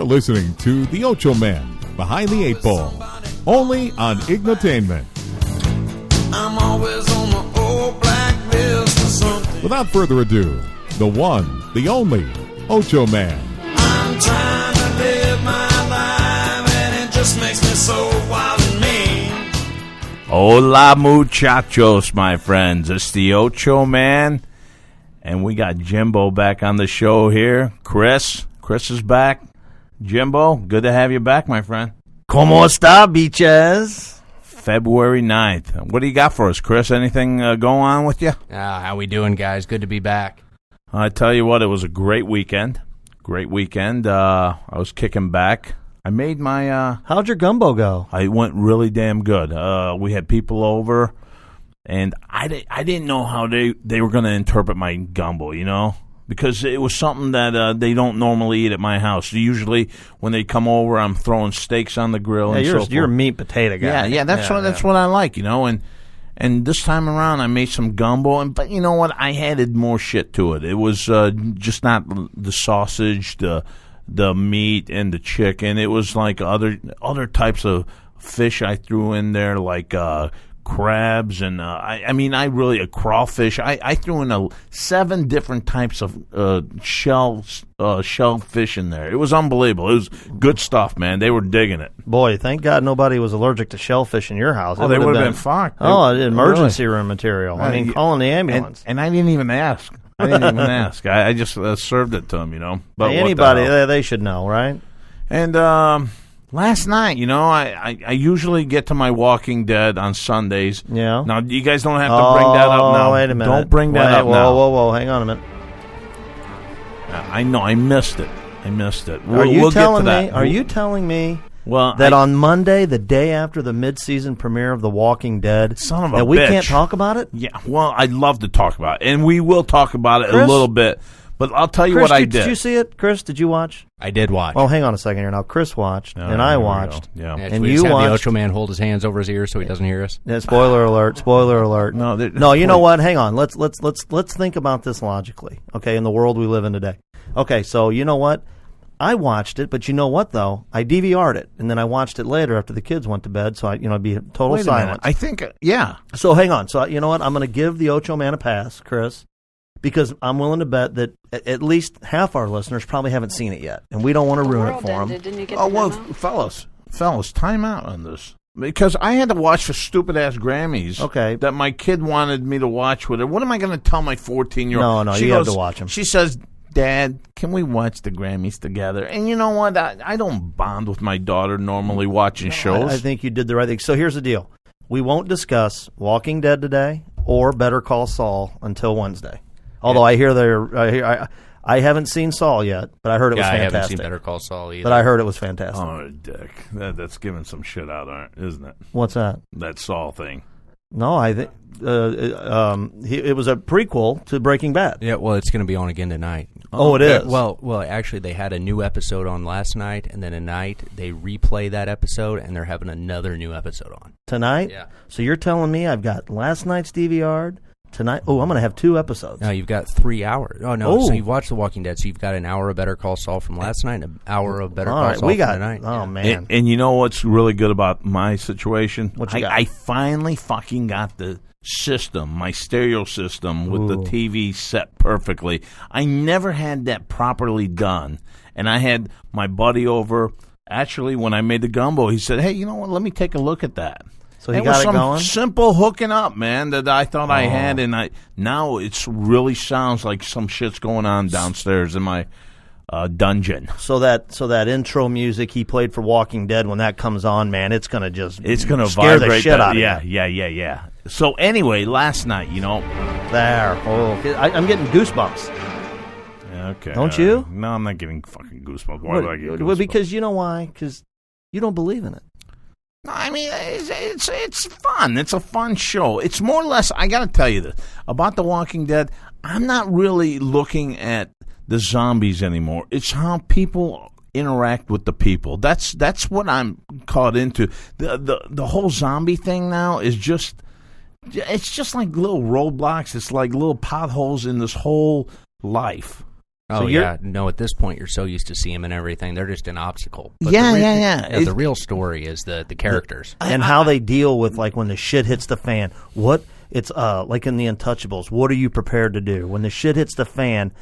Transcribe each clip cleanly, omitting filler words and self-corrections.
listening to The Ochoman, Behind the Eight Ball, only on Ignotainment. I'm always on my old blacklist or something. Without further ado, the one, the only, Ochoman. I'm trying to live my life, and it just makes me so wild and mean. Hola, muchachos, my friends. It's the Ochoman, and we got Jimbo back on the show here. Chris is back. Jimbo, good to have you back, my friend. ¿Cómo está, bitches? February 9th. What do you got for us, Chris? Anything going on with you? How we doing, guys? Good to be back. I tell you what, it was a great weekend. I was kicking back. I made my... How'd your gumbo go? I went really damn good. We had people over, and I didn't know how they were going to interpret my gumbo, you know? Because it was something that they don't normally eat at my house. Usually, when they come over, I'm throwing steaks on the grill and so forth. You're a meat potato guy. Yeah, that's what I like, you know. And this time around, I made some gumbo, but you know what? I added more shit to it. It was just not the sausage, the meat, and the chicken. It was like other types of fish I threw in there, like crabs and a crawfish. I threw in 7 different types of shellfish in there. It was unbelievable. It was good stuff, man. They were digging it. Boy, thank God nobody was allergic to shellfish in your house. Oh, they would have been fucked. Emergency room material. Calling the ambulance. And I didn't even ask. I just served it to them, you know. But anybody, they should know, right? And last night, you know, I usually get to my Walking Dead on Sundays. Yeah. Now, you guys don't have to bring that up now. Wait a minute. Don't bring that up now. Whoa. Hang on a minute. I know. I missed it. Are you telling me that on Monday, the day after the mid-season premiere of The Walking Dead, son of a that we bitch. can't talk about it? Yeah. Well, I'd love to talk about it, and we will talk about it a little bit. But I'll tell you what I did. Did you see it? Chris, did you watch? I did watch. Well, hang on a second here. Now, Chris watched, and I watched. Yeah. And we you just have watched. the Ochoman hold his hands over his ears so he doesn't hear us. Yeah, spoiler alert. No, you know what? Hang on. Let's think about this logically. Okay, in the world we live in today. Okay, so you know what? I watched it, but you know what though? I DVR'd it, and then I watched it later after the kids went to bed. So it'd be total silence. I think, yeah. So hang on. So you know what? I'm going to give the Ochoman a pass, Chris, because I'm willing to bet that at least half our listeners probably haven't seen it yet, and we don't want to ruin it for them. Didn't you get fellas, time out on this. Because I had to watch the stupid-ass Grammys that my kid wanted me to watch with her. What am I going to tell my 14-year-old? No, you have to watch them. She says, Dad, can we watch the Grammys together? And you know what? I don't bond with my daughter normally watching shows. I think you did the right thing. So here's the deal. We won't discuss Walking Dead today or Better Call Saul until Wednesday. Although I hear I haven't seen Saul yet, but I heard it was fantastic. I haven't seen Better Call Saul either. But I heard it was fantastic. Oh, Dick. That's giving some shit out, isn't it? What's that? That Saul thing. No, I think it was a prequel to Breaking Bad. Yeah, well, it's going to be on again tonight. Oh, it is? Well, actually, they had a new episode on last night, and then tonight they replay that episode, and they're having another new episode on. Tonight? Yeah. So you're telling me I've got last night's DVR'd, tonight? Oh, I'm going to have 2 episodes. No, you've got 3 hours. Oh, no, so you've watched The Walking Dead, so you've got an hour of Better Call Saul from last night and an hour of Better Call Saul from tonight. Oh, man. And you know what's really good about my situation? What you got? I finally fucking got the system, my stereo system with the TV set perfectly. I never had that properly done. And I had my buddy over. Actually, when I made the gumbo, he said, hey, you know what, let me take a look at that. So he got it going? Simple hooking up, man, that I thought I had, and now it really sounds like some shit's going on downstairs in my dungeon. So that intro music he played for Walking Dead, when that comes on, man, it's gonna scare the shit out of you. Yeah. So anyway, last night, you know, I'm getting goosebumps. Okay, don't you? No, I'm not getting fucking goosebumps. Why do I get goosebumps? Well, because you know why? Because you don't believe in it. I mean, it's fun. It's a fun show. It's more or less, I got to tell you this, about The Walking Dead, I'm not really looking at the zombies anymore. It's how people interact with the people. That's what I'm caught into. The whole zombie thing now is it's just like little roadblocks. It's like little potholes in this whole life. Oh, yeah. No, at this point, you're so used to seeing them and everything. They're just an obstacle. But Yeah. The real story is the characters. And how they deal with, like, when the shit hits the fan. It's like in The Untouchables. What are you prepared to do? When the shit hits the fan,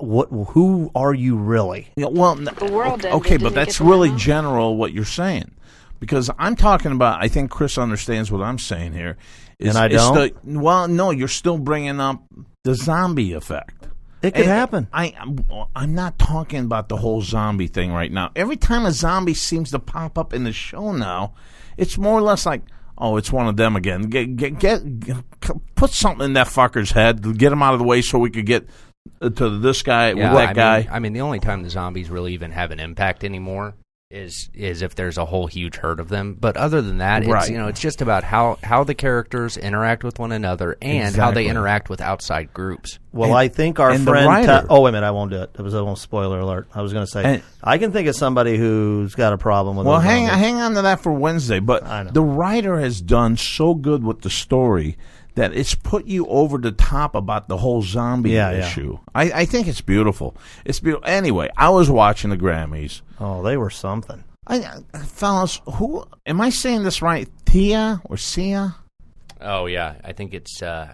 who are you really? Yeah, well, okay, but that's really general what you're saying. Because I'm talking about, I think Chris understands what I'm saying here. And I don't? No, you're still bringing up the zombie effect. It could happen. I'm not talking about the whole zombie thing right now. Every time a zombie seems to pop up in the show now, it's more or less like, oh, it's one of them again. Put something in that fucker's head, get him out of the way so we could get to this guy with that guy. I mean, the only time the zombies really even have an impact anymore is if there's a whole huge herd of them. But other than that, it's just about how the characters interact with one another and how they interact with outside groups. Well, I think our friend... wait a minute, I won't do it. It was a spoiler alert. I was going to say, I can think of somebody who's got a problem with... Well, hang on to that for Wednesday. But the writer has done so good with the story that it's put you over the top about the whole zombie issue. I think it's beautiful. It's beautiful. Anyway, I was watching the Grammys. Oh, they were something. Fellas, who am I saying this right? Tia or Sia? Oh yeah, I think it's Sia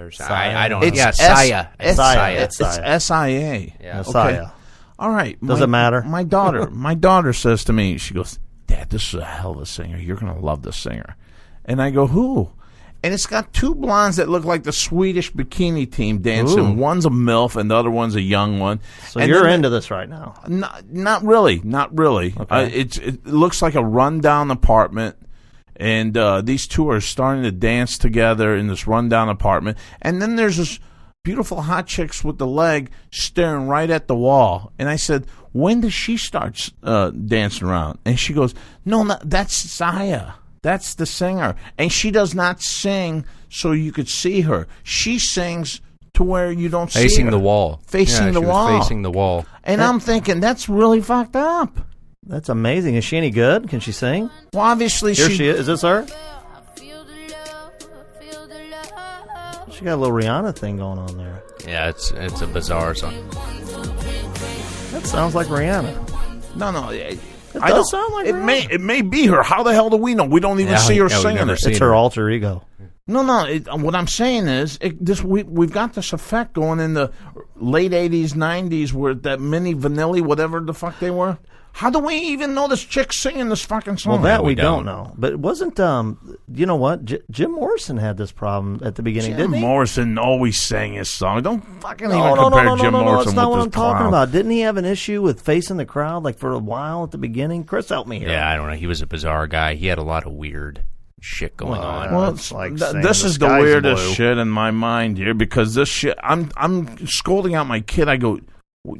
or something. Saya. I don't know. It's Sia. It's Sia. It's S-I-A. Yeah. Okay. Saya. All right. Does it matter? My daughter says to me, she goes, "Dad, this is a hell of a singer. You're going to love this singer." And I go, "Who?" And it's got two blondes that look like the Swedish bikini team dancing. Ooh. One's a MILF and the other one's a young one. So you're into this right now? Not really. Okay. It looks like a rundown apartment, and these two are starting to dance together in this rundown apartment. And then there's this beautiful hot chicks with the leg staring right at the wall. And I said, when does she start dancing around? And she goes, no, that's Saya. That's the singer. And she does not sing so you could see her. She sings to where you don't see her. Facing the wall. Facing the wall. Facing the wall. And I'm thinking, that's really fucked up. That's amazing. Is she any good? Can she sing? Well, obviously Here she is. Is this her? She got a little Rihanna thing going on there. Yeah, it's a bizarre song. That sounds like Rihanna. No. It does sound like Rihanna. It may be her. How the hell do we know? We don't even see her singing it. It's her alter ego. No. What I'm saying is, we've got this effect going in the late 80s, 90s, where that mini vanilla, whatever the fuck they were. How do we even know this chick singing this fucking song? Well, that we don't know. But it wasn't, you know what? Jim Morrison had this problem at the beginning, didn't he? Jim Morrison always sang his song. Don't fucking even compare Jim Morrison with this clown. That's not what I'm talking about. Didn't he have an issue with facing the crowd, like for a while at the beginning? Chris, help me here. Yeah, I don't know. He was a bizarre guy. He had a lot of weird shit going on. Well, it's like this is the weirdest shit in my mind here, because this shit, I'm scolding out my kid. I go,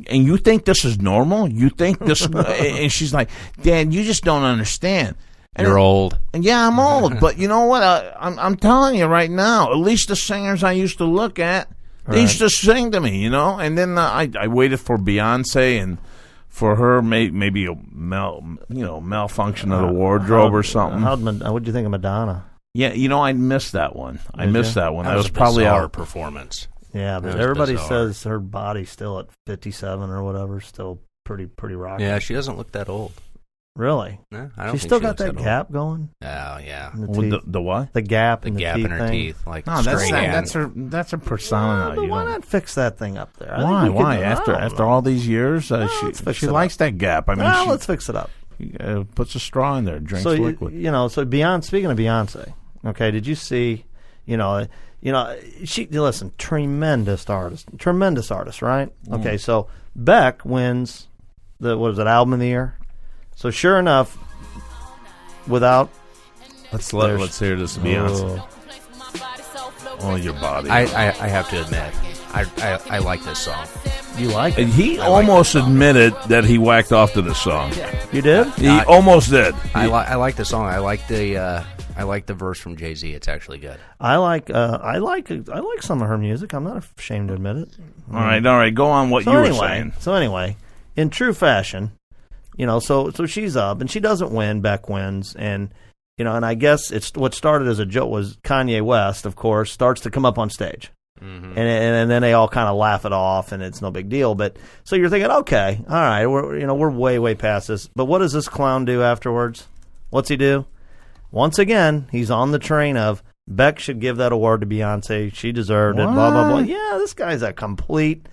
and you think this is normal? You think this? And she's like, Dad, you just don't understand. And you're old. And yeah, I'm old. But you know what? I'm telling you right now, at least the singers I used to look at, they used to sing to me, you know? And then I waited for Beyonce, and for her, maybe a malfunction of the wardrobe or something. What'd you think of Madonna? Yeah, I missed that one. I missed that one. That was probably our performance. Yeah, but everybody says her body's still at 57 or whatever, still pretty rocky. Yeah, she doesn't look that old. Really? No, I don't. She's still got that gap going. Oh yeah. The what? The gap. The in gap in her teeth. Like no, that's her persona. But why not fix that thing up there? Why? After all these years, she likes that gap. I mean, let's fix it up. Puts a straw in there, drinks liquid. So Beyonce. Speaking of Beyonce, okay, did you see? She listen, tremendous artist, right? Okay, so Beck wins the album of the year. So sure enough, without let's hear this Beyonce. Oh, your body. I have to admit, I like this song. You like it? And he almost admitted that he whacked off to the song. Yeah. You did? He almost did. I like the song. I like the verse from Jay-Z. It's actually good. I like some of her music. I'm not ashamed to admit it. All right. Go on what you were saying. So anyway, in true fashion, so she's up and she doesn't win. Beck wins, and and I guess it's what started as a joke was Kanye West, of course, starts to come up on stage. and then they all kind of laugh it off, and it's no big deal. But so you're thinking, okay, all right, we're way past this. But what does this clown do afterwards? What's he do? Once again, he's on the train of Beck should give that award to Beyonce. She deserved it. Blah blah blah. Yeah, this guy's a complete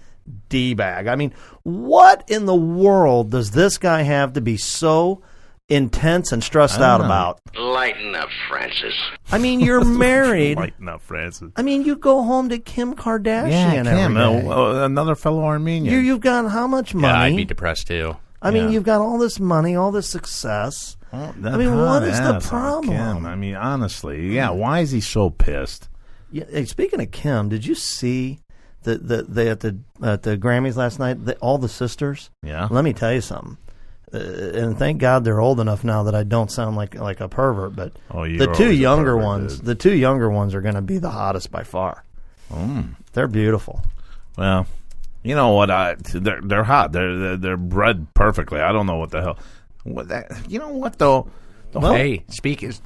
D-bag. I mean, what in the world does this guy have to be so intense and stressed out about? Lighten up, Francis. I mean, you're married. Lighten up, Francis. I mean, you go home to Kim Kardashian. Yeah, Kim, every day. another fellow Armenian. You've got how much money? Yeah, I'd be depressed too. I mean, you've got all this money, all this success. Oh, I mean, what is the problem? Kim. I mean, honestly, why is he so pissed? Yeah, hey, speaking of Kim, did you see at the Grammys last night? All the sisters. Yeah. Let me tell you something. And thank God they're old enough now that I don't sound like a pervert. But the two younger ones are going to be the hottest by far. They're beautiful. Well, you know what? They're hot. They're bred perfectly. I don't know what the hell. You know what though? Hey,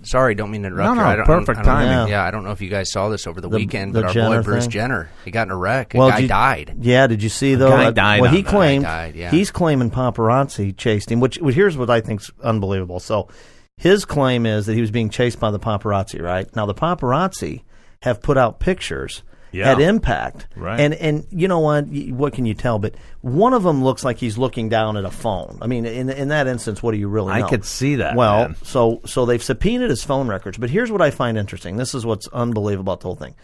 sorry, don't mean to interrupt you. Perfect timing. Yeah, I don't know if you guys saw this over the weekend, but our Jenner boy Bruce thing? Jenner, he got in a wreck. A guy died. Yeah, did you see though? Guy died. Well, he claimed yeah. he's claiming paparazzi chased him. Which here's what I think's unbelievable. So his claim is that he was being chased by the paparazzi. Right now, the paparazzi have put out pictures. At Impact. Right. And you know what can you tell? But one of them looks like he's looking down at a phone. I mean, in that instance, what do you really know? I could see that. Well, man. so they've subpoenaed his phone records. But here's what I find interesting. This is what's unbelievable about the whole thing.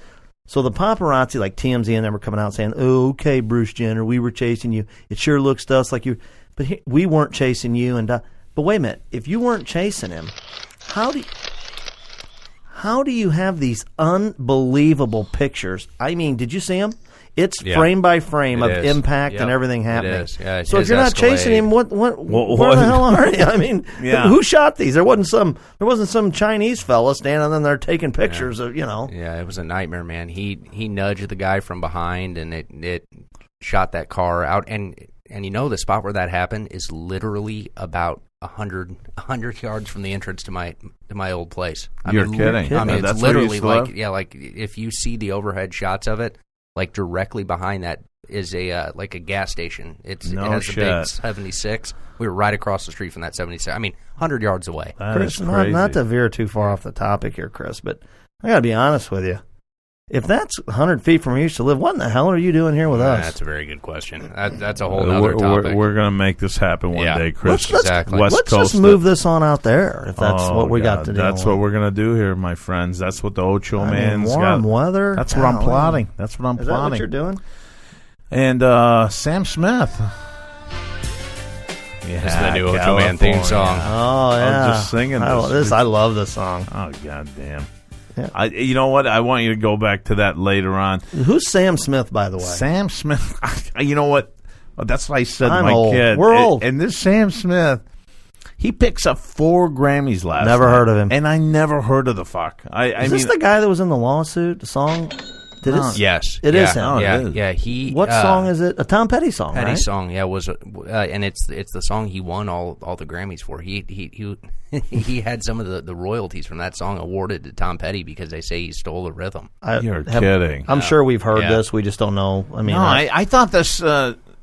So the paparazzi, like TMZ and them, were coming out saying, "Oh, okay, Bruce Jenner, we were chasing you. It sure looks to us like you, but we weren't chasing you." And but wait a minute, if you weren't chasing him, how do you have these unbelievable pictures? I mean, did you see them? It's frame by frame of Impact and everything happening. It is. Yeah, so if you're not chasing him, where the hell are you? I mean, who shot these? There wasn't some Chinese fella standing there taking pictures of, Yeah, it was a nightmare, man. He nudged the guy from behind, and it shot that car out. And the spot where that happened is literally about 100 yards from the entrance to my old place. You're kidding. I mean, That's it's literally where you live? like if you see the overhead shots of it, like directly behind that is a gas station. It has a big 76. We were right across the street from that 76. I mean, 100 yards away. Chris, not to veer too far off the topic here, Chris, but I got to be honest with you. If that's 100 feet from where you used to live, what in the hell are you doing here with us? That's a very good question. That's a whole other topic. We're going to make this happen one day, Chris. Exactly. Let's just move this on out there if that's what we got to do. That's what we're going to do here, my friends. That's what the Ochoman's warm weather. That's what I'm plotting. That's what I'm plotting. Is that what you're doing? And Sam Smith. Yeah, it's the new Ochoman theme song. Oh, yeah. I'm just singing this. I love this song. Oh, goddamn. Yeah. You know what? I want you to go back to that later on. Who's Sam Smith, by the way? Sam Smith. You know what? That's what I said to my old. kid. We're old. And this Sam Smith, he picks up 4 Grammys last Never night, heard of him. And I never heard of the fuck. Is this the guy that was in the lawsuit, the song? Yes. It is him. Oh, yeah, it is. yeah. What song is it? A Tom Petty song, Petty right? song, yeah. And it's the song he won all the Grammys for. He had some of the royalties from that song awarded to Tom Petty because they say he stole the rhythm. You're kidding. I'm sure we've heard this. We just don't know. I mean, I thought this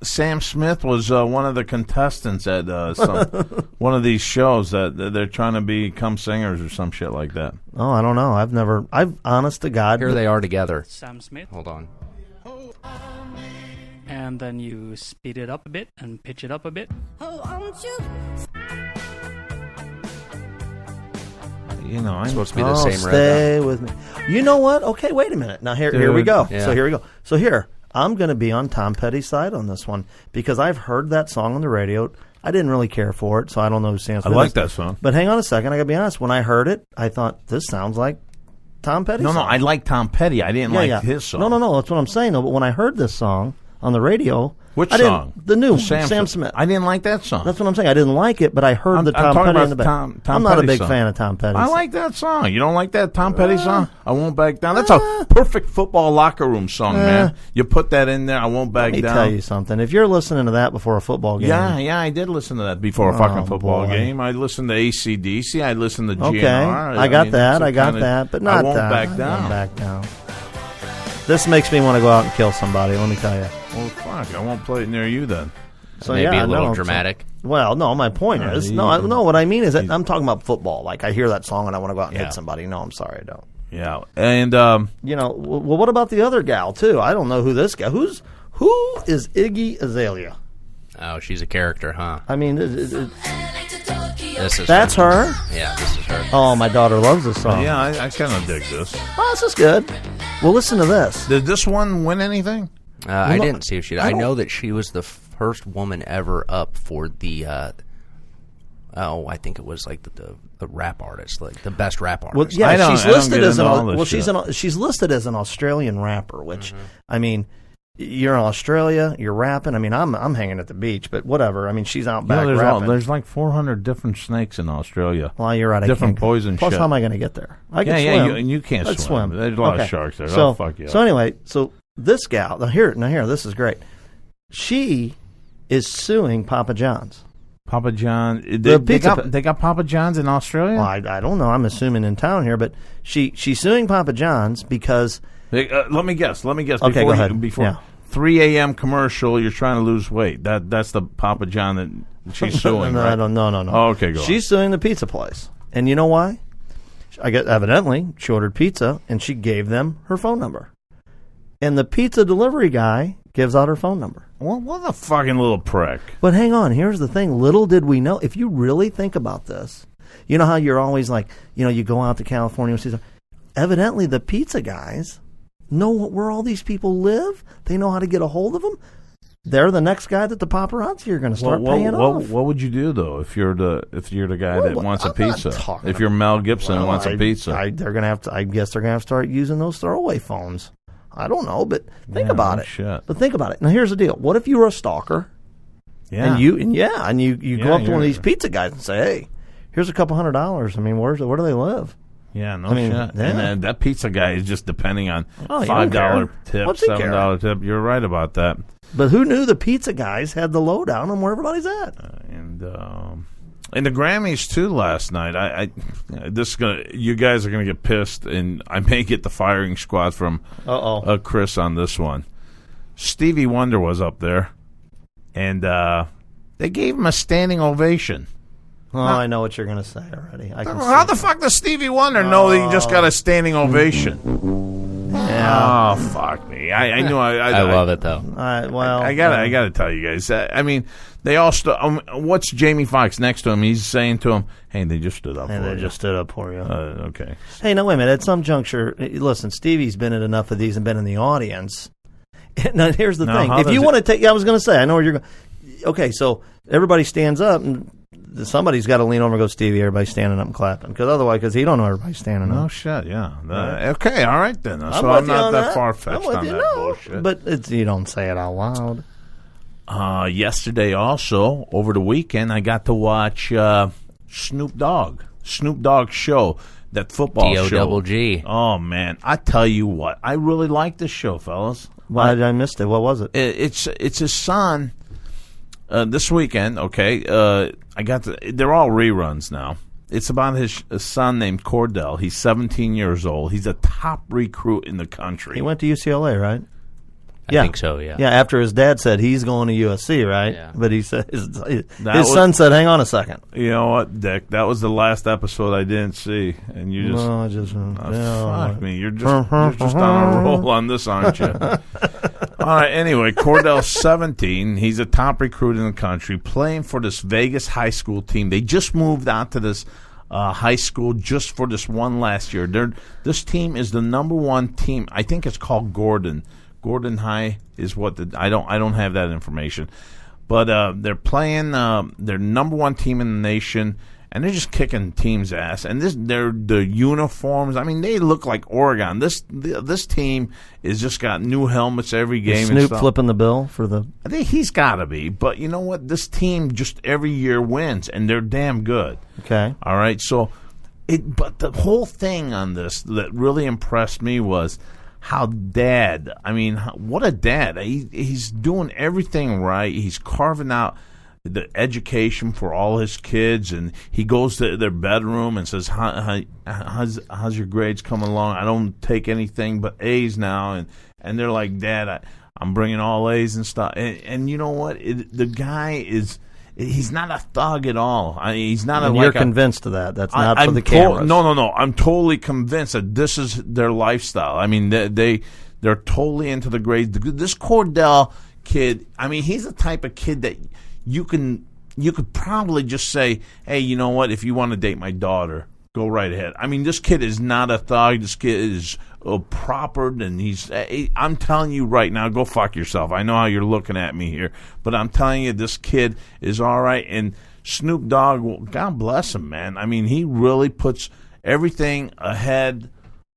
Sam Smith was one of the contestants at one of these shows that they're trying to become singers or some shit like that. Oh, I don't know. I've honest to God. Here they are together. Sam Smith. Hold on. And then you speed it up a bit and pitch it up a bit. I'm supposed to be the same stay with me. You know what? Okay, wait a minute. Now here we go. Yeah. So here we go. So here, I'm going to be on Tom Petty's side on this one because I've heard that song on the radio. I didn't really care for it, so I don't know who Sam Smith is. I like that song. But hang on a second. I got to be honest. When I heard it, I thought, this sounds like Tom Petty's song. No, I like Tom Petty. I didn't like his song. No. That's what I'm saying. No, but when I heard this song on the radio... Which song? The new Sam Smith. I didn't like that song. That's what I'm saying. I didn't like it, but I heard the Tom Petty in the back. I'm not a big fan of Tom Petty. I like that song. You don't like that Tom Petty song? I Won't Back Down. That's a perfect football locker room song, man. You put that in there, I Won't Back Down. Let me tell you something. If you're listening to that before a football game. Yeah, I did listen to that before a fucking football game. I listened to AC/DC. I listened to GNR. I got that. But not I Won't Back Down. Back Down. This makes me want to go out and kill somebody. Let me tell you. Well, fuck, I won't play it near you then. So maybe a little dramatic. Well, no, my point is, what I mean is that I'm talking about football. Like, I hear that song and I want to go out and hit somebody. No, I'm sorry, I don't. Yeah, and well, what about the other gal too? I don't know who this guy. Who is Iggy Azalea? Oh, she's a character, huh? I mean, that's her. Yeah, this is her. Oh, my daughter loves this song. Yeah, I kind of dig this. Oh, this is good. Well, listen to this. Did this one win anything? I didn't see if she did. I know that she was the first woman ever up for the I think it was like the rap artist, like the best rap artist. Well, yeah, she's listed as she's listed as an Australian rapper, which I mean, you're in Australia, you're rapping. I mean, I'm hanging at the beach, but whatever. I mean, she's out back rapping. There's like 400 different snakes in Australia. Well, you're right. Different poison. Plus, shit. how am I going to get there? I can swim. You can't swim. There's a lot of sharks there. So, fuck you. So anyway, this gal now here, this is great. She is suing Papa John's. Papa John, they got Papa John's in Australia? Well, I don't know. I'm assuming in town here, but she's suing Papa John's because. Let me guess. Okay, go ahead. Before 3 a.m. commercial, you're trying to lose weight. That's the Papa John that she's suing. No, right? No. Oh, okay, go on. She's suing the pizza place, and you know why? I guess evidently she ordered pizza and she gave them her phone number, and the pizza delivery guy gives out her phone number. What a fucking little prick. But hang on, here's the thing. Little did we know, if you really think about this, you know how you're always like, you go out to California and see some, evidently the pizza guys know where all these people live. They know how to get a hold of them. They're the next guy that the paparazzi are going to start paying off. What would you do though if you're the guy that wants a pizza? If you're Mel Gibson and wants a pizza, they're going to have to. I guess they're going to have to start using those throwaway phones. I don't know, but think about it. Shit. But think about it. Now, here's the deal. What if you were a stalker? Yeah. And you go up to one of these pizza guys and say, "Hey, here's a couple $100. I mean, where do they live?" Yeah, no shit. Yeah. And that pizza guy is just depending on $5 tip, $7 tip. You're right about that. But who knew the pizza guys had the lowdown on where everybody's at? And the Grammys too last night. You guys are gonna get pissed, and I may get the firing squad from Chris on this one. Stevie Wonder was up there, and they gave him a standing ovation. Oh, I know what you're gonna say already. How the fuck does Stevie Wonder know that he just got a standing ovation? Yeah. Oh, fuck me. I knew I love it though. I gotta tell you guys. I mean, they all what's Jamie Foxx next to him? He's saying to him, "Hey, they just stood up for you." They just stood up for you. Okay. Hey, no, wait a minute. At some juncture, listen, Stevie's been in enough of these and been in the audience. Now, here's the thing. If you want to take, I was going to say, I know where you're going. Okay, so everybody stands up and somebody's got to lean over and go, Stevie, everybody's standing up and clapping. Because he don't know everybody's standing up. No shit, yeah. Okay, all right then. So I'm not that far-fetched on that bullshit. But you don't say it out loud. Yesterday also, over the weekend, I got to watch Snoop Dogg's show, that football show. D-O-double-G. Oh, man. I tell you what, I really like this show, fellas. Why did I miss it? What was it? It's his son. This weekend, okay, they're all reruns now. It's about his son named Cordell. He's 17 years old. He's a top recruit in the country. He went to UCLA, right? I think so, yeah. Yeah, after his dad said he's going to USC, right? Yeah. But he said his son said, hang on a second. You know what, Dick? That was the last episode I didn't see. And you just... fuck me. You're just on a roll on this, aren't you? All right, anyway, Cordell's 17. He's a top recruit in the country, playing for this Vegas high school team. They just moved out to this high school just for this one last year. This team is the number one team. I think it's called Gordon. Gordon High is what I don't have that information, but they're playing their number one team in the nation, and they're just kicking teams' ass. And the uniforms. I mean, they look like Oregon. This team is just got new helmets every game. Is Snoop flipping the bill for the? I think he's got to be. But you know what? This team just every year wins, and they're damn good. Okay. All right. So, but the whole thing on this that really impressed me was how dad, I mean, what a dad. He's doing everything right. He's carving out the education for all his kids, and he goes to their bedroom and says, how's your grades coming along? I don't take anything but A's now, and they're like, Dad, I'm bringing all A's and stuff. And you know what? The guy he's not a thug at all. He's not and you're convinced of that. That's not for the cameras. No. I'm totally convinced that this is their lifestyle. I mean, they're totally into the grades. This Cordell kid, I mean, he's the type of kid that you could probably just say, hey, you know what? If you want to date my daughter, go right ahead. I mean, this kid is not a thug. This kid is proper, and I'm telling you right now, go fuck yourself. I know how you're looking at me here, but I'm telling you, this kid is all right. And Snoop Dogg, well, God bless him, man. I mean, he really puts everything ahead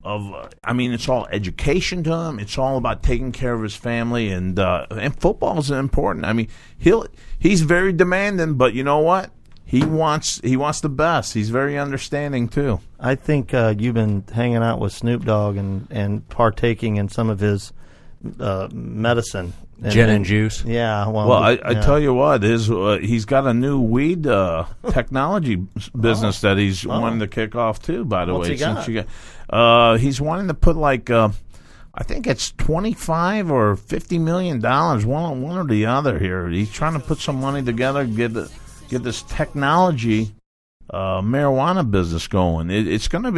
of, I mean, it's all education to him. It's all about taking care of his family, and football is important. I mean, he's very demanding, but you know what? He wants the best. He's very understanding too. I think you've been hanging out with Snoop Dogg and partaking in some of his medicine, gin and juice. Yeah. Well, I tell you what, he's got a new weed technology business that he's wanting to kick off too. By the way, since you got, he's wanting to put like I think it's $25 or $50 million, one or the other. Here, he's trying to put some money together, get this technology marijuana business going. It's gonna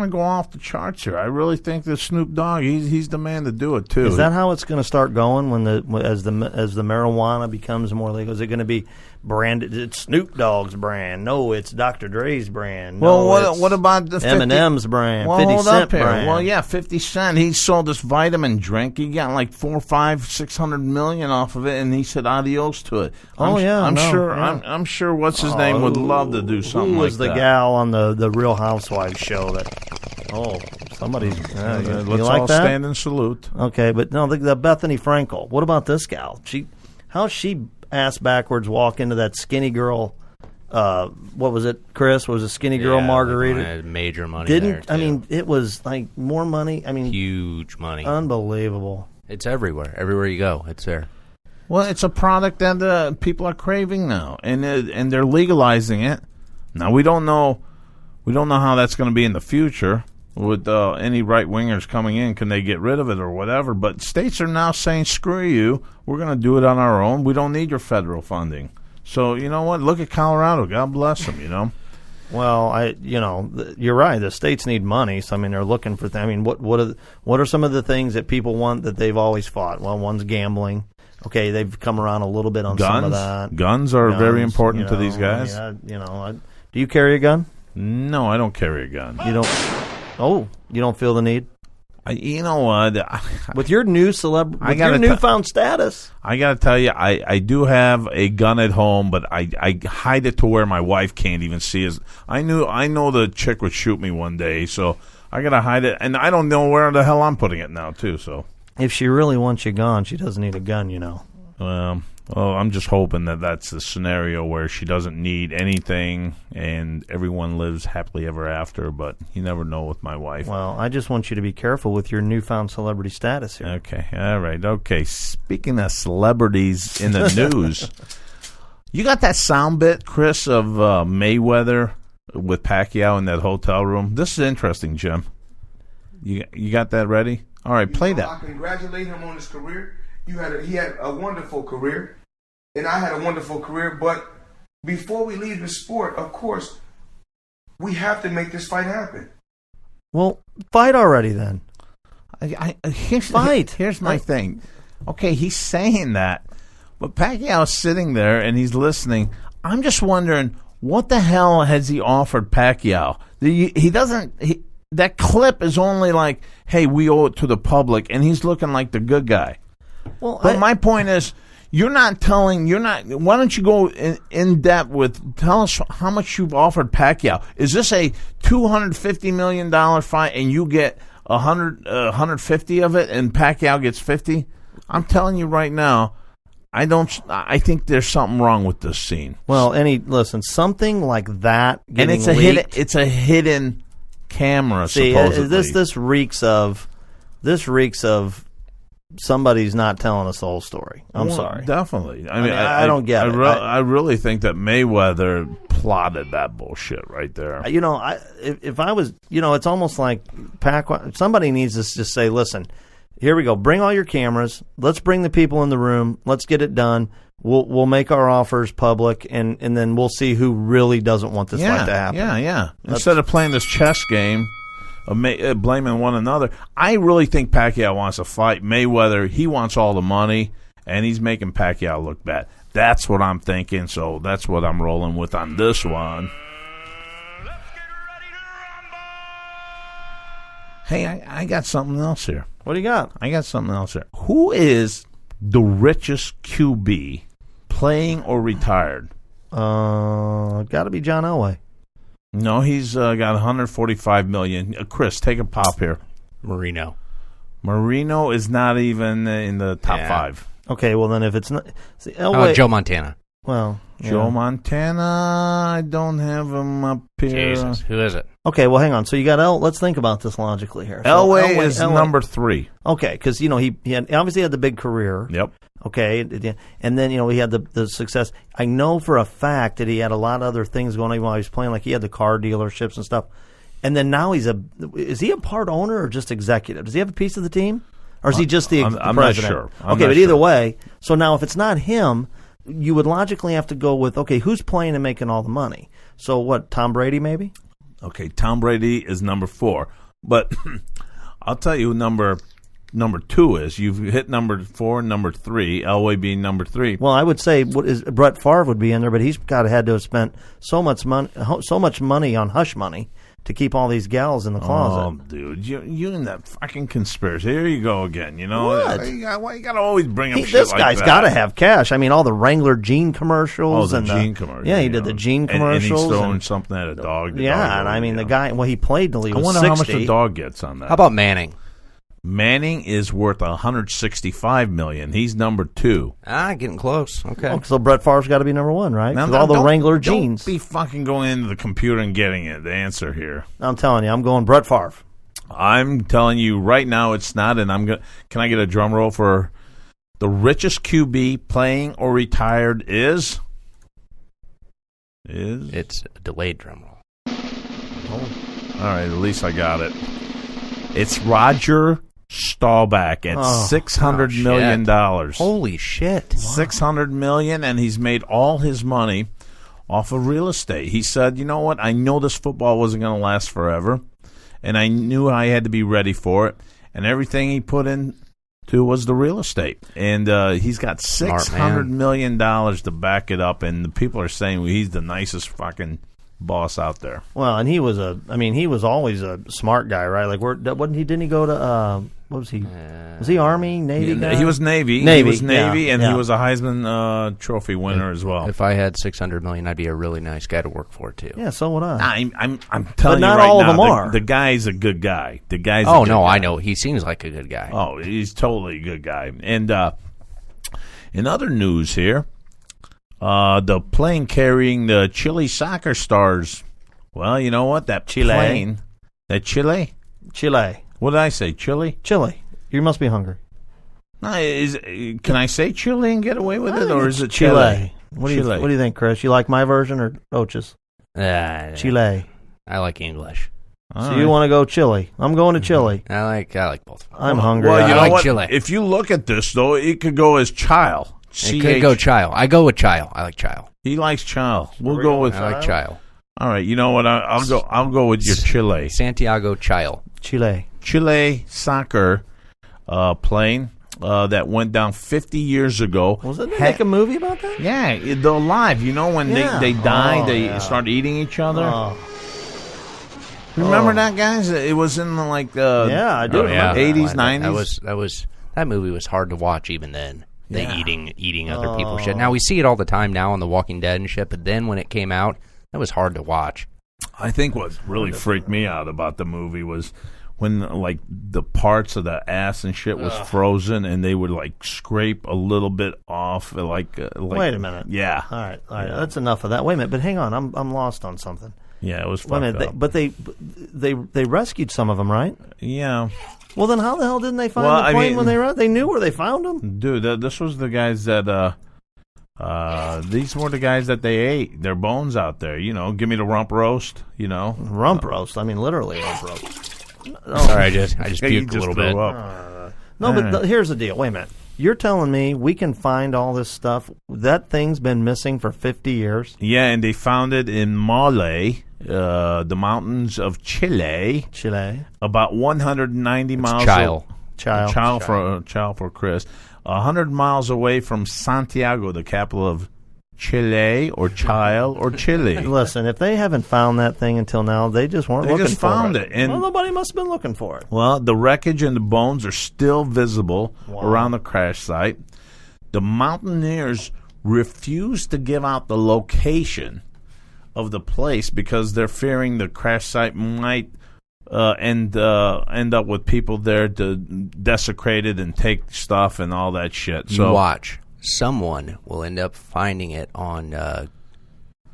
go off the charts here. I really think that Snoop Dogg, he's the man to do it too. Is that how it's going to start going as the marijuana becomes more legal? Is it going to be branded? It's Snoop Dogg's brand. No, it's Dr. Dre's brand. No, well, what about the Eminem's brand? Well, 50 hold Cent up here. brand. Well, yeah, 50 Cent. He sold this vitamin drink. He got like 400, 500, 600 million off of it, and he said adios to it. I'm sure. What's his name would love to do something like that. Who was the gal on the Real Housewives show that? Oh, somebody's. Let's you like all that? stand and salute. Okay, but no, the Bethany Frankel. What about this gal? How's she ass backwards walk into that skinny girl? What was it, Chris? Was a skinny girl margarita? Had major money. Didn't there, I mean it was like more money? I mean, huge money. Unbelievable. It's everywhere. Everywhere you go, it's there. Well, it's a product that people are craving now, and they're legalizing it. Now we don't know how that's going to be in the future with any right wingers coming in. Can they get rid of it or whatever? But states are now saying, "Screw you! We're going to do it on our own. We don't need your federal funding." So you know what? Look at Colorado. God bless them. You know. Well, you're right. The states need money, so I mean, they're looking for. I mean, what are some of the things that people want that they've always fought? Well, one's gambling. Okay, they've come around a little bit on some of that. Guns are very important to these guys. Do you carry a gun? No, I don't carry a gun. You don't. Oh, you don't feel the need? You know what? With your new newfound status, I got to tell you, I do have a gun at home, but I hide it to where my wife can't even see it. I know the chick would shoot me one day, so I got to hide it, and I don't know where the hell I'm putting it now, too. So if she really wants you gone, she doesn't need a gun, you know. Well, I'm just hoping that that's the scenario where she doesn't need anything and everyone lives happily ever after, but you never know with my wife. Well, I just want you to be careful with your newfound celebrity status here. Okay, all right, okay. Speaking of celebrities in the news, you got that sound bit, Chris, of Mayweather with Pacquiao in that hotel room? This is interesting, Jim. You got that ready? All right, play that. I congratulate him on his career. He had a wonderful career, and I had a wonderful career. But before we leave the sport, of course, we have to make this fight happen. Well, fight already then. Here's my thing. Okay, he's saying that, but Pacquiao's sitting there and he's listening. I'm just wondering, what the hell has he offered Pacquiao? He doesn't. That clip is only like, hey, we owe it to the public, and he's looking like the good guy. Well, but my point is, why don't you go in depth with, tell us how much you've offered Pacquiao. Is this a $250 million fight and you get 150 of it and Pacquiao gets 50? I'm telling you right now, I think there's something wrong with this scene. Well, something like that getting and it's a hidden camera, supposedly. This reeks of somebody's not telling us the whole story. I'm sorry. Definitely. I don't get it. I really think that Mayweather plotted that bullshit right there. If I was, it's almost like somebody needs to just say, listen, Here we go. Bring all your cameras. Let's bring the people in the room. Let's get it done. We'll make our offers public, and then we'll see who really doesn't want this fight to happen. Yeah. Instead of playing this chess game of blaming one another, I really think Pacquiao wants to fight Mayweather. He wants all the money, and he's making Pacquiao look bad. That's what I'm thinking, so that's what I'm rolling with on this one. Hey, I got something else here. What do you got? I got something else here. Who is the richest QB, playing or retired? Got to be John Elway. No, he's got $145 million. Chris, take a pop here. Marino is not even in the top 5. Okay, well then if it's not, see, Elway. How about Joe Montana? Well, Joe Montana, I don't have him up here. Jesus, who is it? Okay, well, hang on. So you got let's think about this logically here. So Elway is number 3. Okay, because he obviously had the big career. Yep. Okay, and then he had the success. I know for a fact that he had a lot of other things going on while he was playing. Like he had the car dealerships and stuff. And then now is he a part owner or just executive? Does he have a piece of the team, or is he just the I'm president? not sure. But either way, so now if it's not him, you would logically have to go with, okay, who's playing and making all the money? So what, Tom Brady maybe? Okay, Tom Brady is number 4. But I'll tell you who number 2 is. You've hit number 4 and number 3, Elway being number 3. Well, I would say Brett Favre would be in there, but he's had to have spent so much money on hush money to keep all these gals in the closet. Oh, dude, you and that fucking conspiracy. Here you go again. You know what? You got to always bring up shit this like guy's that. got to have cash. I mean, all the Wrangler jean commercials. Oh, the jean commercials. Yeah, he did the jean commercials. And he's throwing something at a dog. And I mean, the guy. Well, he played till he was 60. I wonder how much the dog gets on that. How about Manning? Manning is worth $165 million. He's number 2. Getting close. Okay. Oh, so Brett Favre's got to be number 1, right? Now, all the Wrangler jeans. Don't be fucking going into the computer and getting the answer here. I'm telling you, I'm going Brett Favre. I'm telling you right now, it's not. And can I get a drum roll for the richest QB, playing or retired is? It's a delayed drum roll. Oh. All right, at least I got it. It's Roger Staubach at $600 million. Holy shit. $600 million, and he's made all his money off of real estate. He said, you know what, I know this football wasn't going to last forever, and I knew I had to be ready for it, and everything he put into was the real estate. And he's got $600 million to back it up, and the people are saying he's the nicest fucking boss out there. Well, and he was always a smart guy, right? Like, didn't he go to, what was he? Was he Army, Navy guy? He was Navy. He was Navy, and he was a Heisman Trophy winner as well. If I had $600 million, I'd be a really nice guy to work for, too. Yeah, so would I. I'm telling but you right now. Not all of them are. The guy's a good guy. I know. He seems like a good guy. Oh, he's totally a good guy. And in other news here, the plane carrying the Chile soccer stars. Well, you know what? That plane. That Chile? Chile. What did I say? Chile? Chile. You must be hungry. No, can I say Chile and get away with it, or is it Chile? What do you think, Chris? You like my version or Ocho's? Chile. I like English. So you want to go Chile? I'm going to Chile. I like both. I'm hungry. Well, you know like what? Chile. If you look at this, though, it could go as Chile. It could go Chile. I go with Chile. I like Chile. He likes Chile. We'll go with. I like Chile. All right. You know what? I'll go with your Chile. Santiago Chile. Chile soccer plane that went down 50 years ago. Wasn't they make a movie about that? Yeah, they're alive. You know when they die, they start eating each other. Remember that, guys? It was in the I do. 80s, 90s. That movie was hard to watch even then. Eating other people's shit. Now we see it all the time now on The Walking Dead and shit, but then when it came out, that was hard to watch. I think what really freaked me out about the movie was when the parts of the ass and shit was frozen, and they would scrape a little bit off. Wait a minute. Yeah. All right. That's enough of that. Wait a minute. But hang on. I'm lost on something. Yeah, it was fucked up. But they rescued some of them, right? Yeah. Well, then how the hell didn't they find the plane when they knew where they found them? Dude, this was the guys that these were the guys that they ate their bones out there. You know, give me the rump roast. You know, rump roast. I mean, literally rump roast. Sorry, I just puked a little bit. No, but here's the deal. Wait a minute. You're telling me we can find all this stuff? That thing's been missing for 50 years? Yeah, and they found it in Male, the mountains of Chile. About 190 miles. Child for Chris. 100 miles away from Santiago, the capital of Chile or Chile. Listen, if they haven't found that thing until now, they just weren't looking for it. They just found it. And well, nobody must have been looking for it. Well, the wreckage and the bones are still visible around the crash site. The mountaineers refused to give out the location of the place because they're fearing the crash site might end up with people there to desecrate it and take stuff and all that shit. So watch. Someone will end up finding it on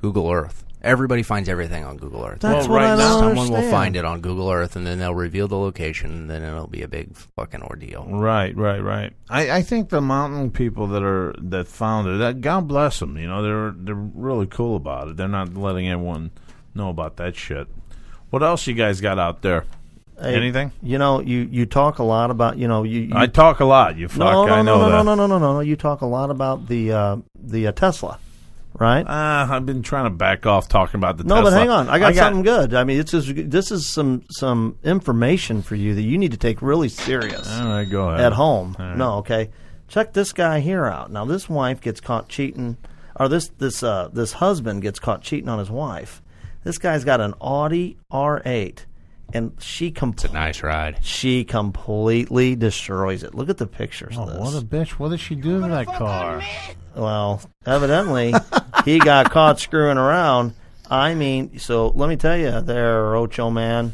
Google Earth. Everybody finds everything on Google Earth. That's what I don't Someone will find it on Google Earth, and then they'll reveal the location, and then it'll be a big fucking ordeal. Right. I think the mountain people that found it, that God bless them. You know, they're really cool about it. They're not letting everyone know about that shit. What else you guys got out there? Hey, anything? You know, you talk a lot about, you know, I talk a lot. You fuck. I know that. No. You talk a lot about the Tesla, right? I've been trying to back off talking about the Tesla. No, but hang on. I got something good. I mean, this is some information for you that you need to take really serious. All right, go ahead. At home. Right. No, okay. Check this guy here out. Now, this wife gets caught cheating, or this husband gets caught cheating on his wife. This guy's got an Audi R8. And it's a nice ride. She completely destroys it. Look at the pictures of this. What a bitch. What did she do to that car? Well, evidently, he got caught screwing around. I mean, so let me tell you there, Ochoman,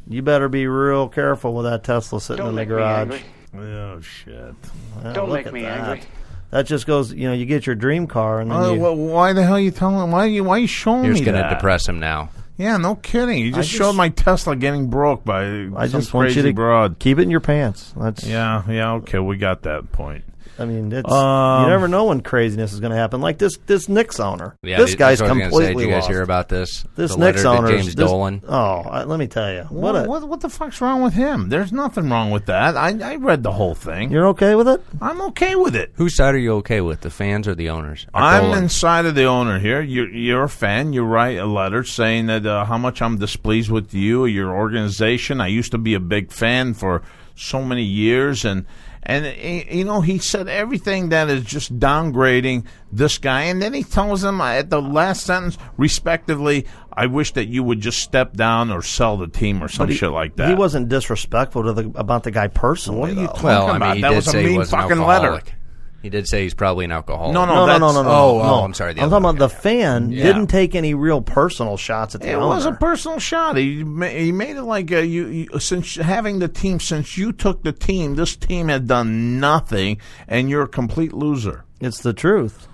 you better be real careful with that Tesla sitting in the garage. Oh, shit. Well, don't make me angry. That just goes, you know, you get your dream car. And then why the hell are you telling him? Why are you showing me that? You're going to depress him now. Yeah, no kidding. You just showed my Tesla getting broke by some crazy broad. Keep it in your pants. Yeah, okay, we got that point. I mean, it's, you never know when craziness is going to happen. Like this Knick's owner. Yeah, this guy's completely Did you guys hear about this? This Knick's owner, James Dolan. Let me tell you. What the fuck's wrong with him? There's nothing wrong with that. I read the whole thing. You're okay with it? I'm okay with it. Whose side are you okay with, the fans or the owners? I'm inside of the owner here. You're a fan. You write a letter saying that how much I'm displeased with you or your organization. I used to be a big fan for so many years, and you know, he said everything that is just downgrading this guy, and then he tells him at the last sentence, respectively, I wish that you would just step down or sell the team or some shit like that. He wasn't disrespectful about the guy personally. What are you talking about? He that did was a say mean he was fucking an letter. He did say he's probably an alcoholic. No. Oh, I'm sorry. I'm talking about the fan didn't take any real personal shots at the owner. It was a personal shot. He made it like you since having the team, since you took the team, this team had done nothing, and you're a complete loser. It's the truth.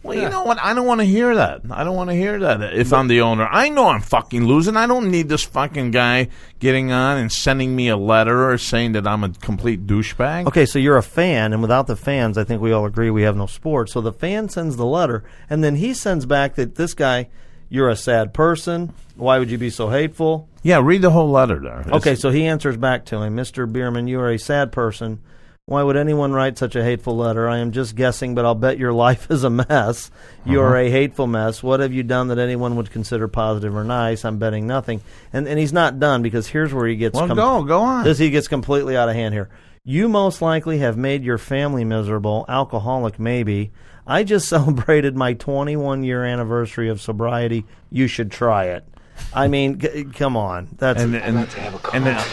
Well, you know what? I don't want to hear that. I don't want to hear that if I'm the owner. I know I'm fucking losing. I don't need this fucking guy getting on and sending me a letter or saying that I'm a complete douchebag. Okay, so you're a fan, and without the fans, I think we all agree we have no sport. So the fan sends the letter, and then he sends back that this guy, you're a sad person. Why would you be so hateful? Yeah, read the whole letter there. Okay, so he answers back to him, Mr. Bierman, you are a sad person. Why would anyone write such a hateful letter? I am just guessing, but I'll bet your life is a mess. You are a hateful mess. What have you done that anyone would consider positive or nice? I'm betting nothing. And he's not done, because here's where he gets... Well, go on. He gets completely out of hand here. You most likely have made your family miserable, alcoholic maybe. I just celebrated my 21-year anniversary of sobriety. You should try it. I mean, come on. That's and then,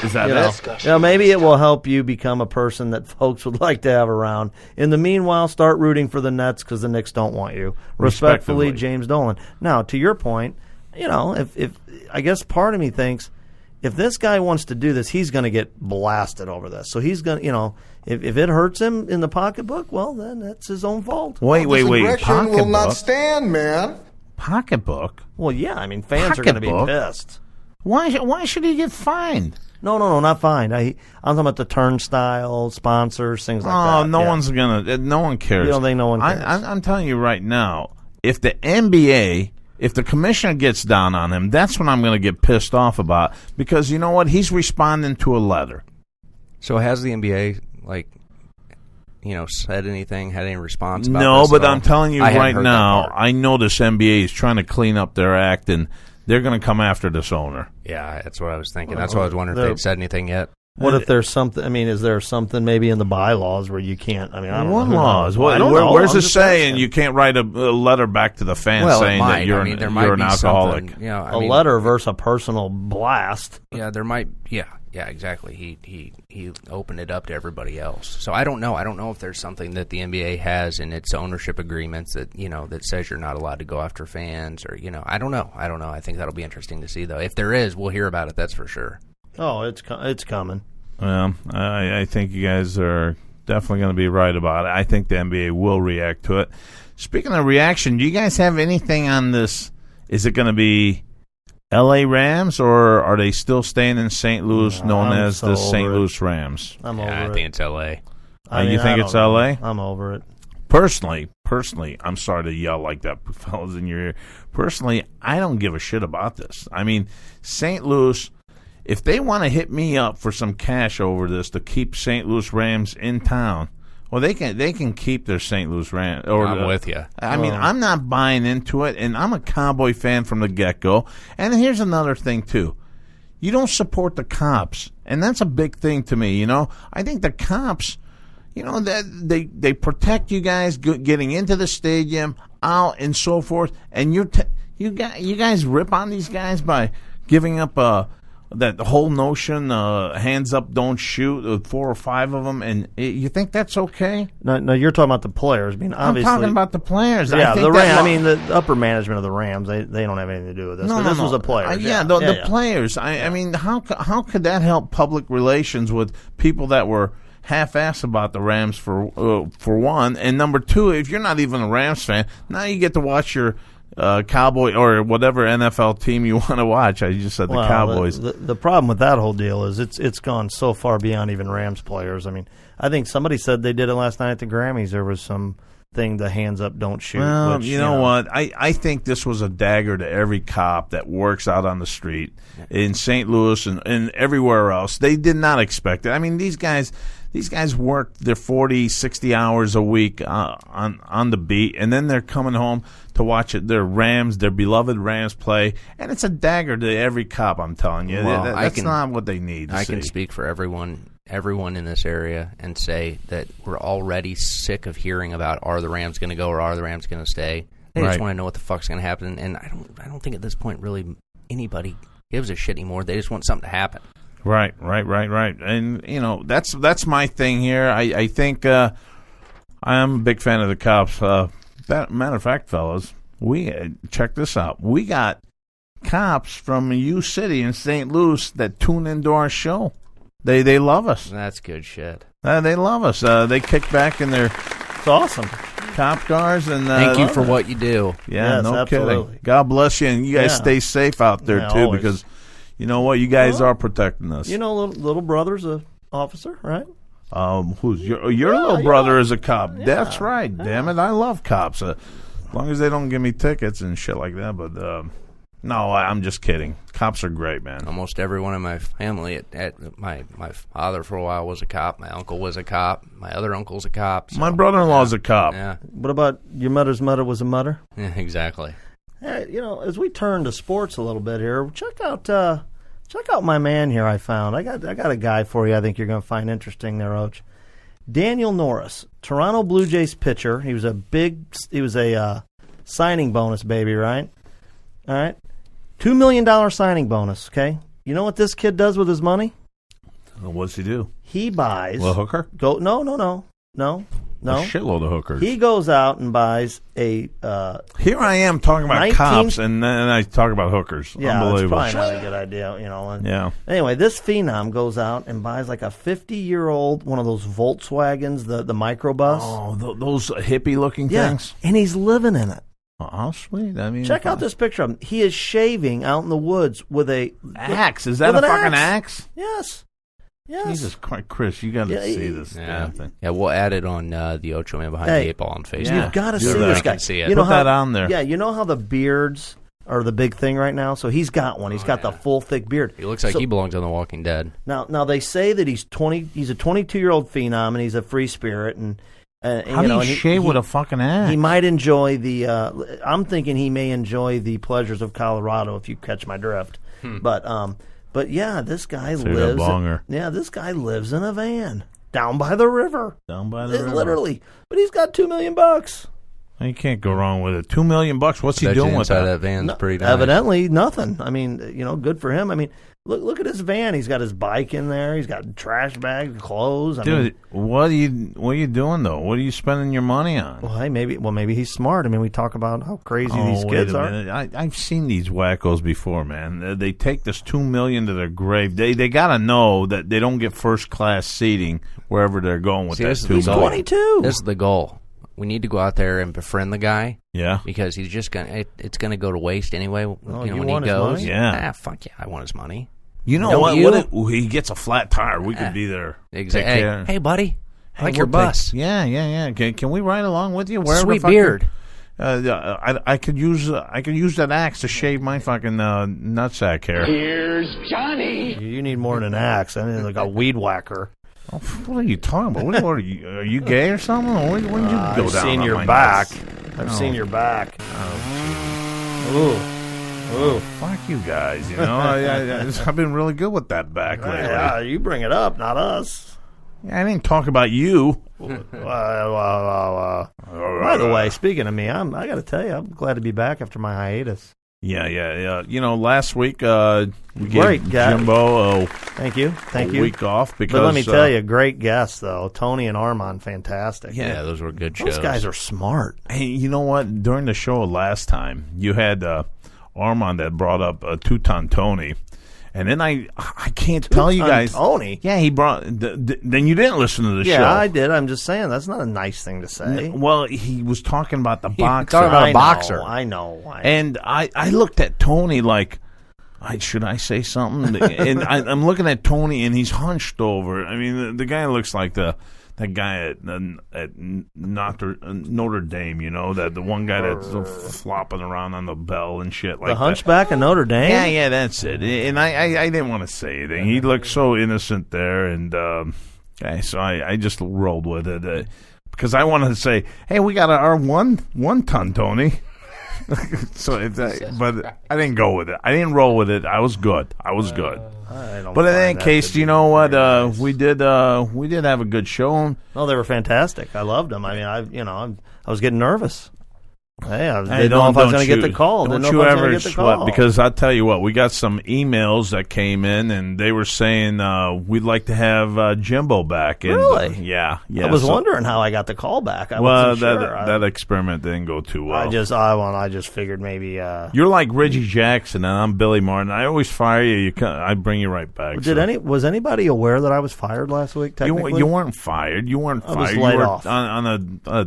is that it? You know, maybe it will help you become a person that folks would like to have around. In the meanwhile, start rooting for the Nets because the Knicks don't want you. Respectfully, James Dolan. Now, to your point, you know, if I guess part of me thinks if this guy wants to do this, he's going to get blasted over this. So he's going to, you know, if it hurts him in the pocketbook, well, then that's his own fault. Wait. Pocketbook will not stand, man. Pocketbook? Well, yeah. I mean, fans are going to be pissed. Why should he get fined? No, not fined. I'm talking about the turnstile, sponsors, things like that. Oh, no one cares. You don't think no one cares? I'm telling you right now, if the NBA, if the commissioner gets down on him, that's when I'm going to get pissed off about, because you know what? He's responding to a letter. So has the NBA, said anything, had any response about No, this but at all? I'm telling you I hadn't right heard that now, part. I know this NBA is trying to clean up their act, and they're going to come after this owner. Yeah, that's what I was thinking. That's why I was wondering if they'd said anything yet. What if there's something? I mean, is there something maybe in the bylaws where you can't? I mean, I don't What know. laws? I don't know. Where's I'm it just saying asking. you can't write a letter back to the fans Well, saying it might. that you're, there might you're an be alcoholic? something, a letter versus a personal blast? Yeah, there might. Yeah, exactly. He opened it up to everybody else. So I don't know. I don't know if there's something that the NBA has in its ownership agreements that that says you're not allowed to go after fans, or I don't know. I think that'll be interesting to see, though. If there is, we'll hear about it. That's for sure. Oh, it's coming. Well, I think you guys are definitely going to be right about it. I think the NBA will react to it. Speaking of reaction, do you guys have anything on this? Is it going to be L.A. Rams, or are they still staying in St. Louis, known as the St. Louis Rams? I'm over it. I think it's L.A. You think it's L.A.? I'm over it. Personally, I'm sorry to yell like that, fellas, in your ear. Personally, I don't give a shit about this. I mean, St. Louis, if they want to hit me up for some cash over this to keep St. Louis Rams in town, well, they can keep their St. Louis Rams. I'm with you. I mean, I'm not buying into it, and I'm a Cowboy fan from the get-go. And here's another thing, too. You don't support the cops, and that's a big thing to me, I think the cops, that they protect you guys getting into the stadium, out, and so forth, and you guys rip on these guys by giving up that whole notion, hands up, don't shoot, 4 or 5 of them, and you think that's okay? No, you're talking about the players. I mean, obviously, I'm talking about the players. Yeah, I think the Rams. I mean, the upper management of the Rams, they don't have anything to do with this. No, this was a player. The players. I mean, how could that help public relations with people that were half-assed about the Rams for one, and number two, if you're not even a Rams fan, now you get to watch your Cowboy or whatever NFL team you want to watch. I just said the Cowboys. The problem with that whole deal is it's gone so far beyond even Rams players. I mean, I think somebody said they did it last night at the Grammys. There was some thing, the hands up, don't shoot. Well, which, you know what? I think this was a dagger to every cop that works out on the street in St. Louis and everywhere else. They did not expect it. I mean, these guys work their 40, 60 hours a week on the beat, and then they're coming home to watch their beloved Rams play, and it's a dagger to every cop, I'm telling you. Well, that's not what they need to I see. can speak for everyone in this area and say that we're already sick of hearing about, are the Rams going to go or are the Rams going to stay? They just want to know what the fuck's going to happen, and I don't think at this point really anybody gives a shit anymore. They just want something to happen. Right. And, that's my thing here. I think I am a big fan of the cops. Matter of fact, fellas, check this out. We got cops from U City in St. Louis that tune into our show. They love us. That's good shit. They love us. They kick back in their it's awesome cop cars. And thank you for what you do. Yeah, yes, no absolutely. kidding. God bless you, and you guys stay safe out there too, always. because you know what, you guys are protecting us. Little brother's a officer, right? Who's your little brother is a cop? Yeah, that's right. Yeah. Damn it, I love cops. As long as they don't give me tickets and shit like that. But no, I'm just kidding. Cops are great, man. Almost everyone in my family, my father for a while was a cop. My uncle was a cop. My other uncle's a cop. So, my brother-in-law's a cop. Yeah. What about your mother's mother was a mother? Yeah, exactly. Hey, as we turn to sports a little bit here, check out my man here. I found. I got a guy for you. I think you're going to find interesting there, Oach. Daniel Norris, Toronto Blue Jays pitcher. He was a signing bonus baby, right? All right. $2 million signing bonus, okay? You know what this kid does with his money? What's he do? He buys... A hooker? No. A shitload of hookers. He goes out and buys a... Here I am talking about cops, and then I talk about hookers. Yeah, Unbelievable. that's probably not a good idea, Yeah. Anyway, this phenom goes out and buys like a 50-year-old, one of those Volkswagens, the microbus. Oh, those hippie-looking things? And he's living in it. Oh, sweet. I mean, check out this picture of him. He is shaving out in the woods with a axe. Is that a fucking axe? Yes. Jesus Christ, Chris, you got to see this damn thing. Yeah, we'll add it on the Ochoman Behind the Eight Ball on Facebook. You've got to see this guy. See it. You know Put that on there. Yeah, you know how the beards are the big thing right now. So he's got one. He's got the full thick beard. He looks like he belongs on The Walking Dead. Now they say that he's 20. He's a 22-year-old phenom, and he's a free spirit. And how do you shave with a fucking axe? He might enjoy the. I'm thinking he may enjoy the pleasures of Colorado, if you catch my drift. But yeah, this guy lives. This guy lives in a van down by the river. Literally, but he's got $2 million. You can't go wrong with it. $2 million. What's he doing with that? That van's pretty nice. Evidently, nothing. I mean, good for him. I mean, look at his van. He's got his bike in there. He's got trash bags, clothes. Dude, what are you doing though? What are you spending your money on? Well, hey, maybe he's smart. I mean, we talk about how crazy these kids are. I've seen these wackos before, man. They take this $2 million to their grave. They gotta know that they don't get first class seating wherever they're going with that $2 million. He's 22. This is the goal. We need to go out there and befriend the guy. Yeah. Because he's just it's gonna go to waste anyway. When he Money? goes. Yeah. Fuck yeah, I want his money. You know what? He gets a flat tire. We could be there. Exactly. Hey, buddy. I like your bus. Yeah. Can we ride along with you? Sweet beard. I could use that axe to shave my fucking nutsack hair. Here's Johnny. You need more than an axe. I mean, like a weed whacker. Oh, what are you talking about? What are you? Are you gay or something? When did you go down? I've seen your back. I've seen your back. Ooh, fuck you guys. You know, I've been really good with that back lately. Yeah, you bring it up, not us. I didn't talk about you. By the way, speaking of me, I got to tell you, I'm glad to be back after my hiatus. Yeah. You know, last week we gave Jimbo thank you a week off because. But let me tell you, great guests though. Tony and Armand, fantastic. Yeah, those were good shows. Those guys are smart. Hey, you know what? During the show last time, you had Armand that brought up Two-Ton Tony. And then I can't tell you guys. Tony? Yeah, he brought. Then you didn't listen to the show. Yeah, I did. I'm just saying that's not a nice thing to say. Well, he was talking about the boxer. Talking about a boxer. I know. And I looked at Tony like, should I say something? And I'm looking at Tony, and he's hunched over. I mean, the guy looks like that guy at Notre Dame, you know, the one guy that's flopping around on the bell and shit like that. The hunchback of Notre Dame? Yeah, that's it. And I didn't want to say anything. He looked so innocent there, and so I just rolled with it because I wanted to say, hey, we got our one ton, Tony. But I didn't go with it. I didn't roll with it. I was good. But in any case, you know what? We did have a good show. Oh, they were fantastic. I loved them. I mean, I was getting nervous. Hey, I didn't know if I was going to get the call. Don't you ever sweat, because I'll tell you what, we got some emails that came in, and they were saying we'd like to have Jimbo back. And, really? Yeah. I was wondering how I got the call back. I wasn't sure. That experiment didn't go too well. I just figured maybe. You're like Reggie Jackson, and I'm Billy Martin. I always fire you. I bring you right back. Was anybody aware that I was fired last week? Technically, you weren't fired. You weren't fired. I was laid off on a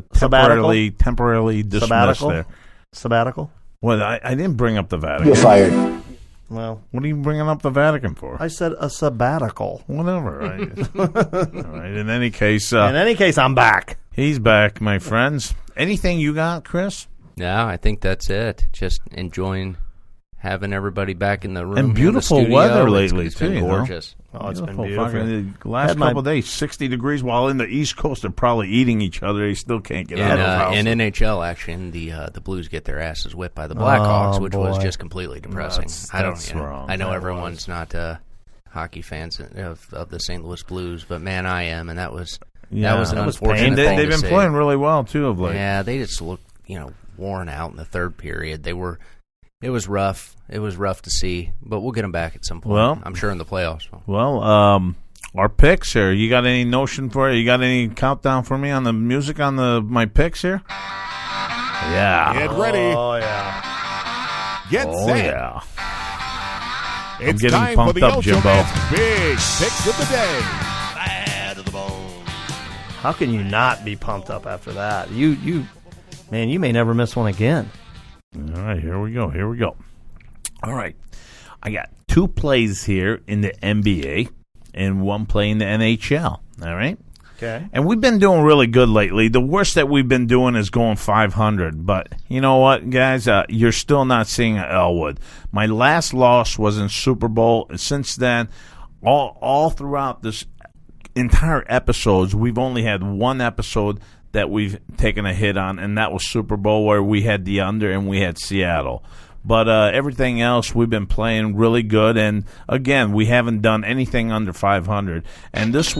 temporarily dismissed. Sabbatical? Well, I didn't bring up the Vatican. You're fired. Well, what are you bringing up the Vatican for? I said a sabbatical. Whatever. All right. In any case, I'm back. He's back, my friends. Anything you got, Chris? No, I think that's it. Just enjoying having everybody back in the room. And beautiful weather lately, it's been too. Gorgeous. Oh, it's been beautiful. The last couple of days, 60 degrees, while in the East Coast, they're probably eating each other. They still can't get out of the house. In NHL action, the Blues get their asses whipped by the Blackhawks, which was just completely depressing. I know everyone's not hockey fans of the St. Louis Blues, but man, I am, and that was an unfortunate thing. They've been playing really well too of late. Yeah, they just looked worn out in the third period. It was rough. It was rough to see, but we'll get them back at some point. Well, I'm sure in the playoffs. Well, our picks here. You got any notion for it? You got any countdown for me on the music on my picks here? Yeah. Get ready. Oh, yeah. Get set. Yeah. It's getting time pumped for the up, Jimbo. Ochoman's big picks of the day. Bad to the bone. How can you not be pumped up after that? You may never miss one again. All right, here we go. All right. I got 2 plays here in the NBA and 1 play in the NHL. All right. Okay. And we've been doing really good lately. The worst that we've been doing is going 500. But you know what, guys? You're still not seeing Elwood. My last loss was in Super Bowl. Since then, all throughout this entire episodes, we've only had one episode that we've taken a hit on, and that was Super Bowl, where we had the under and we had Seattle. But everything else, we've been playing really good. And again, we haven't done anything under 500. And this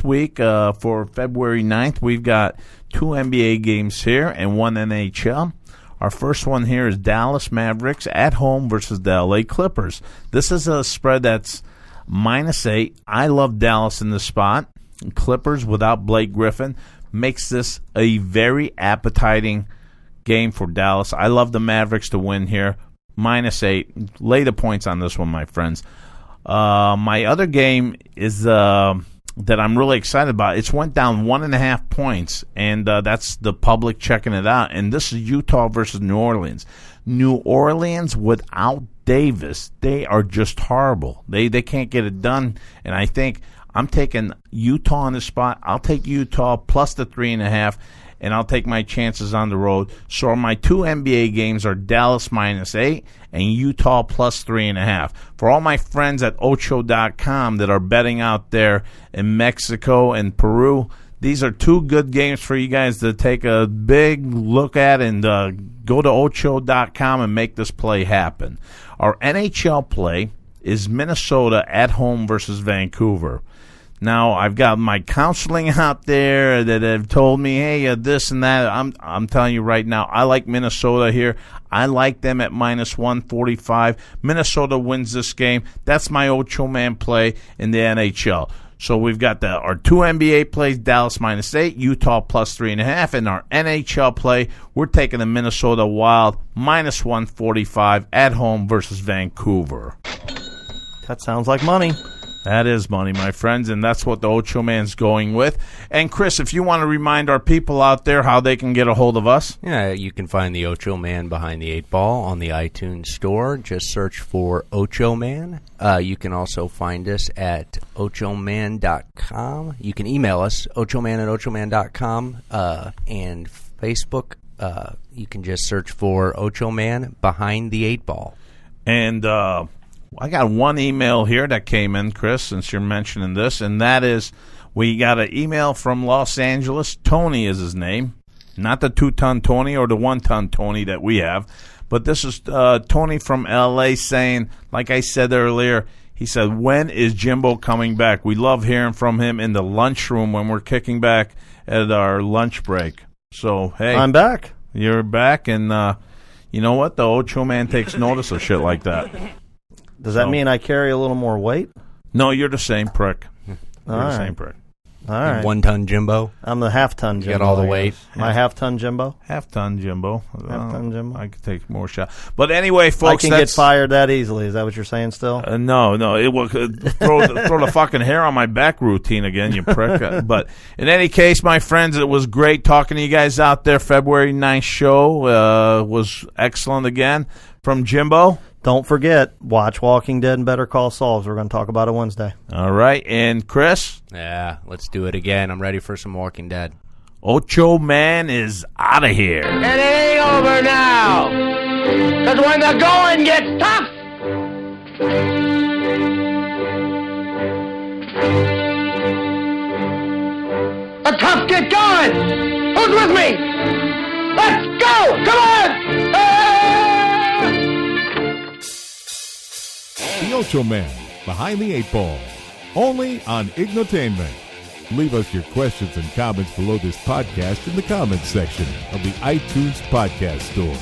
week for February 9th, we've got 2 NBA games here and 1 NHL. Our first one here is Dallas Mavericks at home versus the LA Clippers. This is a spread that's -8. I love Dallas in this spot. Clippers without Blake Griffin makes this a very appetizing game for Dallas. I love the Mavericks to win here. -8. Lay the points on this one, my friends. My other game is that I'm really excited about. It's went down 1.5 points, and that's the public checking it out. And this is Utah versus New Orleans. New Orleans without Davis, they are just horrible. They can't get it done, and I think I'm taking Utah on the spot. I'll take Utah plus the 3.5, and I'll take my chances on the road. So my 2 NBA games are Dallas -8 and Utah plus 3.5. For all my friends at Ocho.com that are betting out there in Mexico and Peru, these are 2 good games for you guys to take a big look at, and go to Ocho.com and make this play happen. Our NHL play is Minnesota at home versus Vancouver. Now, I've got my counseling out there that have told me, hey, this and that. I'm telling you right now, I like Minnesota here. I like them at -145. Minnesota wins this game. That's my Ochoman play in the NHL. So we've got our 2 NBA plays, Dallas -8, Utah plus 3.5. And our NHL play, we're taking the Minnesota Wild -145 at home versus Vancouver. That sounds like money. That is money, my friends, and that's what the Ocho Man's going with. And, Chris, if you want to remind our people out there how they can get a hold of us. Yeah, you can find the Ocho Man Behind the 8 Ball on the iTunes Store. Just search for Ocho Man. You can also find us at ochoman.com. You can email us, ochoman@ochoman.com, and Facebook. You can just search for Ocho Man Behind the 8 Ball. And I got one email here that came in, Chris, since you're mentioning this, and that is we got an email from Los Angeles. Tony is his name, not the 2-ton Tony or the 1-ton Tony that we have, but this is Tony from L.A. saying, like I said earlier, he said, when is Jimbo coming back? We love hearing from him in the lunchroom when we're kicking back at our lunch break. So, hey. I'm back. You're back, and you know what? The Ocho Man takes notice of shit like that. Does that mean I carry a little more weight? No, you're the same prick. You're the same prick. All right. 1-ton Jimbo. I'm the half-ton Jimbo. Get all the weight. My half-ton Jimbo? Half-ton Jimbo. Half-ton Jimbo. I could take more shots. But anyway, folks, I can get fired that easily. Is that what you're saying still? No. It will throw the fucking hair on my back routine again, you prick. But in any case, my friends, it was great talking to you guys out there. February 9th show was excellent again. From Jimbo. Don't forget, watch Walking Dead and Better Call Saul. We're going to talk about it Wednesday. All right. And Chris? Yeah, let's do it again. I'm ready for some Walking Dead. Ocho Man is out of here. And it ain't over now. Because when the going gets tough, the tough get going. Who's with me? Let's go. Come on. The Ocho Man, Behind the 8 Ball, only on Ignotainment. Leave us your questions and comments below this podcast in the comments section of the iTunes Podcast Store.